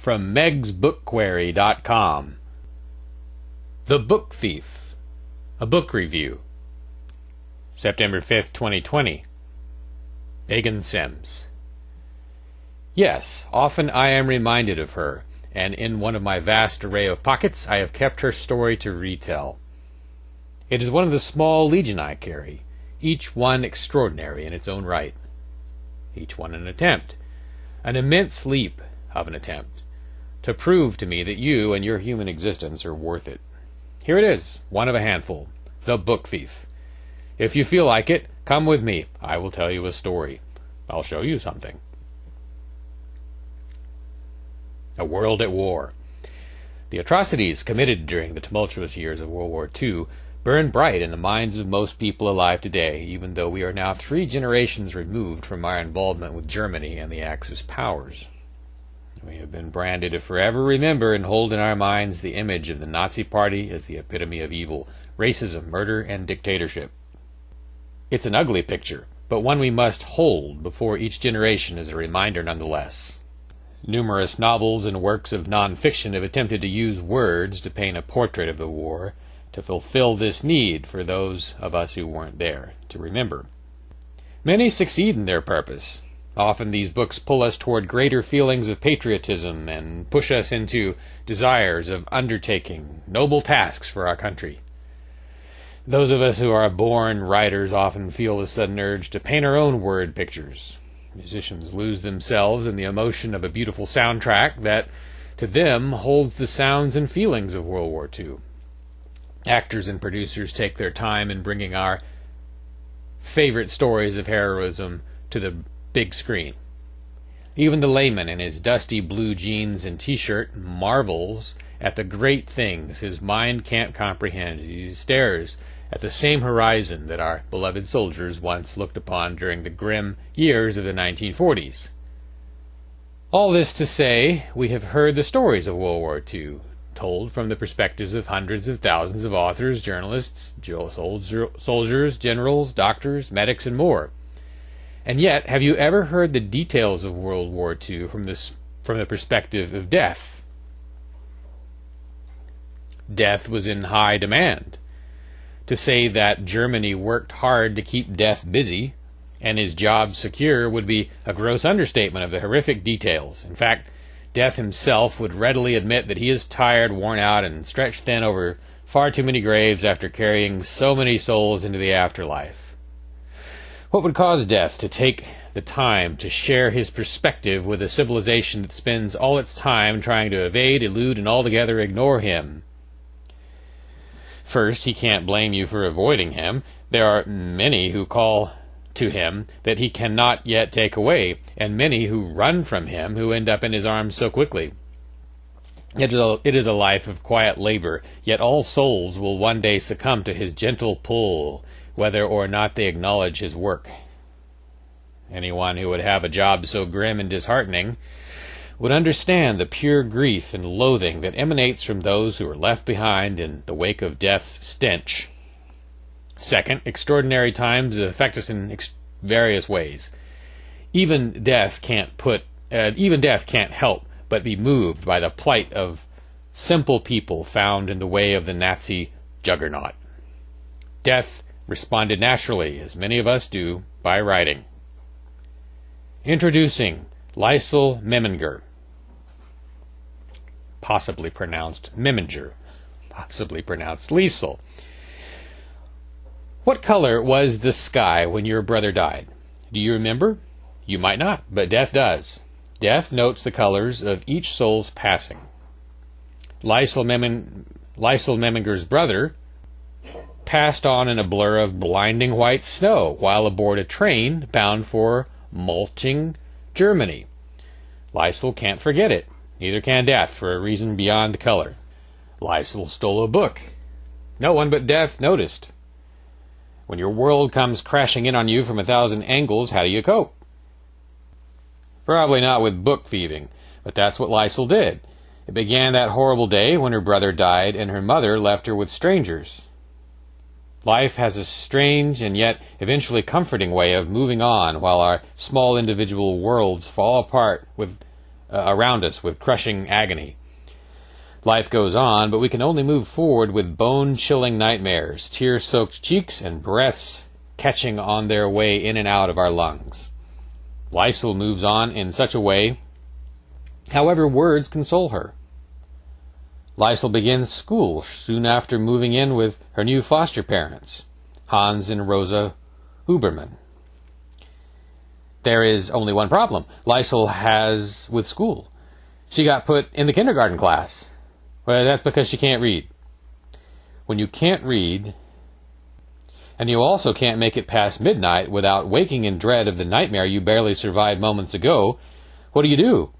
from megsbookquery.com. The Book Thief, a book review. September 5th, 2020. Megan Sims. Yes, often I am reminded of her, and in one of my vast array of pockets I have kept her story to retell. It is one of the small legion I carry, each one extraordinary in its own right. Each one an attempt, an immense leap of an attempt, to prove to me that you and your human existence are worth it. Here it is, one of a handful, The Book Thief. If you feel like it, come with me. I will tell you a story. I'll show you something. A world at war. The atrocities committed during the tumultuous years of World War II burn bright in the minds of most people alive today, even though we are now 3 generations removed from our involvement with Germany and the Axis powers. We have been branded to forever remember and hold in our minds the image of the Nazi Party as the epitome of evil, racism, murder, and dictatorship. It's an ugly picture, but one we must hold before each generation as a reminder nonetheless. Numerous novels and works of non-fiction have attempted to use words to paint a portrait of the war, to fulfill this need for those of us who weren't there to remember. Many succeed in their purpose. Often these books pull us toward greater feelings of patriotism and push us into desires of undertaking noble tasks for our country. Those of us who are born writers often feel a sudden urge to paint our own word pictures. Musicians lose themselves in the emotion of a beautiful soundtrack that, to them, holds the sounds and feelings of World War II. Actors and producers take their time in bringing our favorite stories of heroism to the big screen. Even the layman in his dusty blue jeans and t-shirt marvels at the great things his mind can't comprehend as he stares at the same horizon that our beloved soldiers once looked upon during the grim years of the 1940s. All this to say, we have heard the stories of World War II, told from the perspectives of hundreds of thousands of authors, journalists, soldiers, generals, doctors, medics, and more. And yet, have you ever heard the details of World War II from the perspective of death? Death was in high demand. To say that Germany worked hard to keep death busy and his job secure would be a gross understatement of the horrific details. In fact, Death himself would readily admit that he is tired, worn out, and stretched thin over far too many graves after carrying so many souls into the afterlife. What would cause Death to take the time to share his perspective with a civilization that spends all its time trying to evade, elude, and altogether ignore him? First, he can't blame you for avoiding him. There are many who call to him that he cannot yet take away, and many who run from him who end up in his arms so quickly. It is a life of quiet labor, yet all souls will one day succumb to his gentle pull, whether or not they acknowledge his work. Anyone who would have a job so grim and disheartening would understand the pure grief and loathing that emanates from those who are left behind in the wake of death's stench. Second, extraordinary times affect us in various ways. Even death can't help but be moved by the plight of simple people found in the way of the Nazi juggernaut. Death responded naturally, as many of us do, by writing. Introducing Liesl Meminger, possibly pronounced Meminger, possibly pronounced Liesl. What color was the sky when your brother died? Do you remember? You might not, but death does. Death notes the colors of each soul's passing. Liesl Meminger's brother passed on in a blur of blinding white snow while aboard a train bound for Malching, Germany. Liesl can't forget it. Neither can death, for a reason beyond color. Liesl stole a book. No one but death noticed. When your world comes crashing in on you from 1,000 angles, how do you cope? Probably not with book thieving, but that's what Liesl did. It began that horrible day when her brother died and her mother left her with strangers. Life has a strange and yet eventually comforting way of moving on while our small individual worlds fall apart with around us with crushing agony. Life goes on, but we can only move forward with bone-chilling nightmares, tear-soaked cheeks, and breaths catching on their way in and out of our lungs. Lysol moves on in such a way, however words console her. Lysol begins school soon after moving in with her new foster parents, Hans and Rosa Huberman. There is only one problem Lysol has with school. She got put in the kindergarten class. Well, that's because she can't read. When you can't read, and you also can't make it past midnight without waking in dread of the nightmare you barely survived moments ago, what do?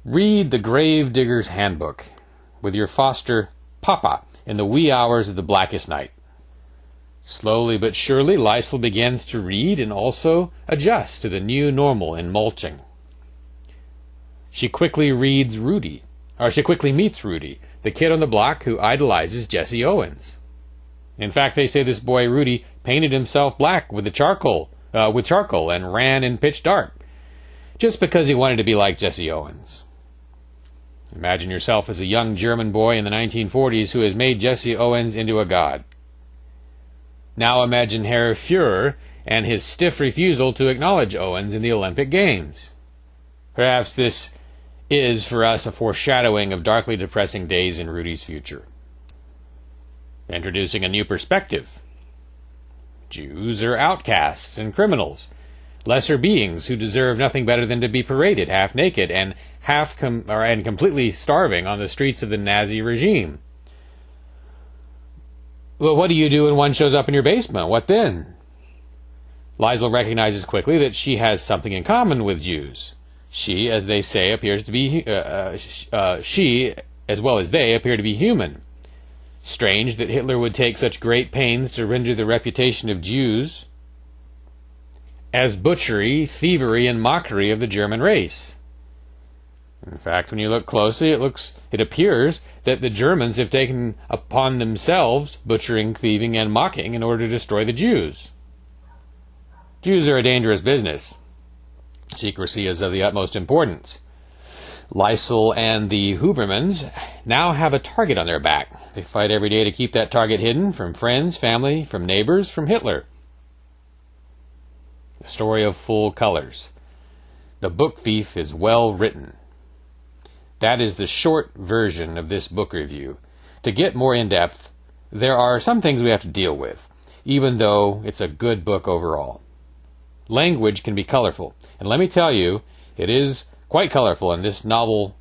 Read The Grave Digger's Handbook with your foster papa in the wee hours of the blackest night. Slowly but surely, Lysol begins to read and also adjust to the new normal in mulching. She quickly meets Rudy, the kid on the block who idolizes Jesse Owens. In fact, they say this boy Rudy painted himself black with charcoal and ran in pitch dark, just because he wanted to be like Jesse Owens. Imagine yourself as a young German boy in the 1940s who has made Jesse Owens into a god. Now imagine Herr Fuhrer and his stiff refusal to acknowledge Owens in the Olympic Games. Perhaps this is for us a foreshadowing of darkly depressing days in Rudy's future. Introducing a new perspective. Jews are outcasts and criminals, lesser beings who deserve nothing better than to be paraded half naked and completely starving on the streets of the Nazi regime. Well, what do you do when one shows up in your basement? What then? Lysol recognizes quickly that she has something in common with Jews. She, as they say, appears to be she, as well as they, appear to be human. Strange that Hitler would take such great pains to render the reputation of Jews as butchery, thievery, and mockery of the German race. In fact, when you look closely, it appears that the Germans have taken upon themselves butchering, thieving, and mocking in order to destroy the Jews. Jews are a dangerous business. Secrecy is of the utmost importance. Lysol and the Hubermans now have a target on their back. They fight every day to keep that target hidden from friends, family, from neighbors, from Hitler. A story of full colors. The Book Thief is well written. That is the short version of this book review. To get more in-depth, there are some things we have to deal with, even though it's a good book overall. Language can be colorful, and let me tell you, it is quite colorful in this novel.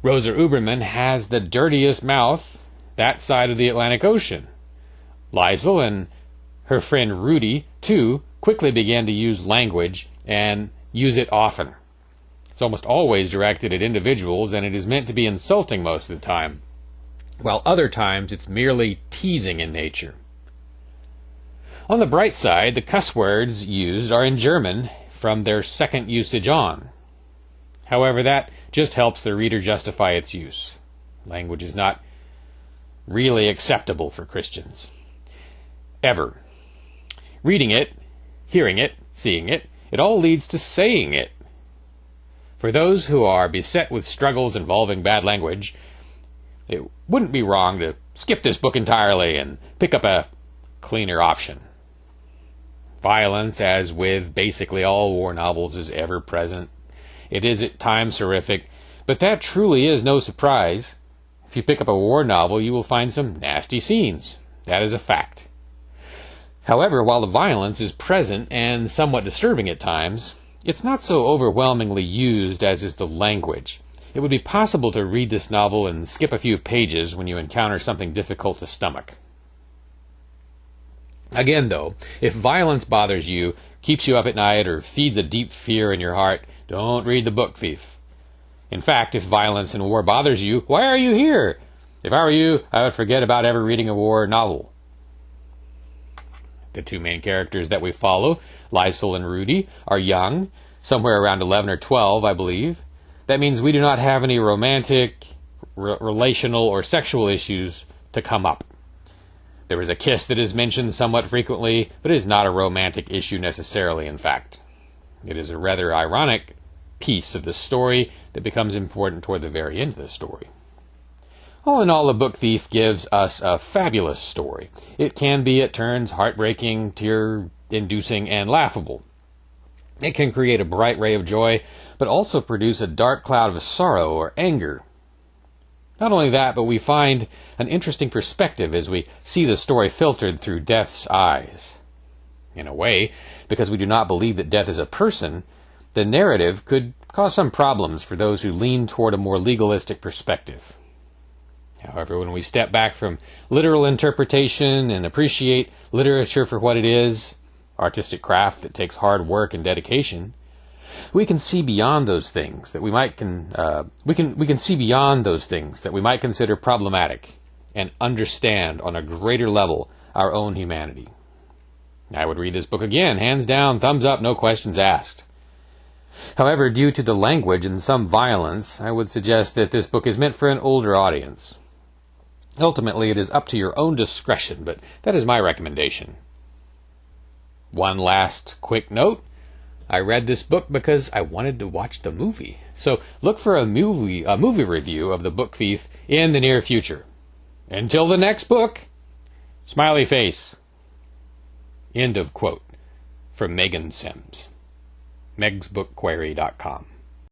Rosa Huberman has the dirtiest mouth that side of the Atlantic Ocean. Lysol and her friend Rudy, too, quickly began to use language and use it often. It's almost always directed at individuals, and it is meant to be insulting most of the time, while other times it's merely teasing in nature. On the bright side, the cuss words used are in German from their second usage on. However, that just helps the reader justify its use. Language is not really acceptable for Christians. Ever. Reading it, hearing it, seeing it, it all leads to saying it. For those who are beset with struggles involving bad language, it wouldn't be wrong to skip this book entirely and pick up a cleaner option. Violence, as with basically all war novels, is ever present. It is at times horrific, but that truly is no surprise. If you pick up a war novel, you will find some nasty scenes. That is a fact. However, while the violence is present and somewhat disturbing at times, it's not so overwhelmingly used as is the language. It would be possible to read this novel and skip a few pages when you encounter something difficult to stomach. Again, though, if violence bothers you, keeps you up at night, or feeds a deep fear in your heart, don't read The Book Thief. In fact, if violence and war bothers you, why are you here? If I were you, I would forget about ever reading a war novel. The two main characters that we follow, Lysol and Rudy, are young, somewhere around 11 or 12, I believe. That means we do not have any romantic, relational, or sexual issues to come up. There is a kiss that is mentioned somewhat frequently, but it is not a romantic issue necessarily, in fact. It is a rather ironic piece of the story that becomes important toward the very end of the story. All in all, The Book Thief gives us a fabulous story. It can be, at turns, heartbreaking, tear-inducing, and laughable. It can create a bright ray of joy, but also produce a dark cloud of sorrow or anger. Not only that, but we find an interesting perspective as we see the story filtered through Death's eyes. In a way, because we do not believe that Death is a person, the narrative could cause some problems for those who lean toward a more legalistic perspective. However, when we step back from literal interpretation and appreciate literature for what it is, artistic craft that takes hard work and dedication, we can see beyond those things that we might see beyond those things that we might consider problematic and understand on a greater level our own humanity. I would read this book again, hands down, thumbs up, no questions asked. However, due to the language and some violence, I would suggest that this book is meant for an older audience. Ultimately, it is up to your own discretion, but that is my recommendation. One last quick note. I read this book because I wanted to watch the movie. So look for a movie review of The Book Thief in the near future. Until the next book, smiley face. End of quote. From Megan Sims. megsbookquery.com